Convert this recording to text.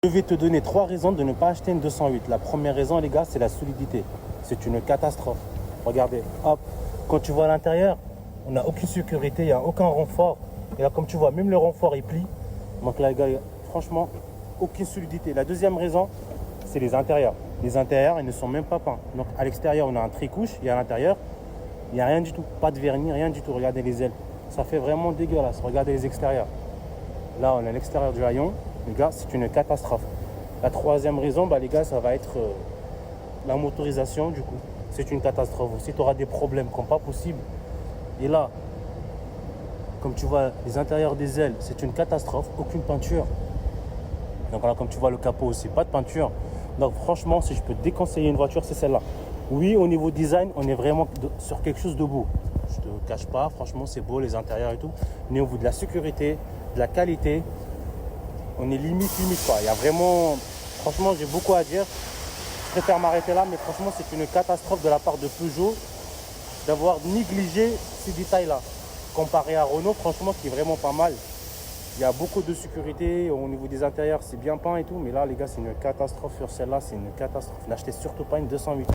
Je vais te donner 3 raisons de ne pas acheter une 208. La première raison, les gars, c'est la solidité. C'est une catastrophe. Regardez, hop, quand tu vois à l'intérieur, on n'a aucune sécurité, il n'y a aucun renfort. Et là, comme tu vois, même le renfort, il plie. Donc là, les gars, franchement, aucune solidité. La deuxième raison, c'est les intérieurs. Les intérieurs, ils ne sont même pas peints. Donc à l'extérieur, on a un tricouche et à l'intérieur, il n'y a rien du tout. Pas de vernis, rien du tout. Regardez les ailes. Ça fait vraiment dégueulasse. Regardez les extérieurs. Là, on a l'extérieur du haillon. Les gars, c'est une catastrophe. La troisième raison, les gars, ça va être la motorisation, du coup. C'est une catastrophe aussi. Tu auras des problèmes comme pas possible. Et là, comme tu vois, les intérieurs des ailes, c'est une catastrophe. Aucune peinture. Donc là, comme tu vois, le capot aussi, pas de peinture. Donc franchement, si je peux te déconseiller une voiture, c'est celle-là. Oui, au niveau design, on est vraiment sur quelque chose de beau. Je te cache pas, franchement, c'est beau, les intérieurs et tout. Mais au niveau de la sécurité, de la qualité, on est limite quoi. Il y a vraiment, franchement, j'ai beaucoup à dire. Je préfère m'arrêter là, mais franchement, c'est une catastrophe de la part de Peugeot d'avoir négligé ces détails-là. Comparé à Renault, franchement, qui est vraiment pas mal. Il y a beaucoup de sécurité au niveau des intérieurs, c'est bien peint et tout. Mais là, les gars, c'est une catastrophe sur celle-là, c'est une catastrophe. N'achetez surtout pas une 208.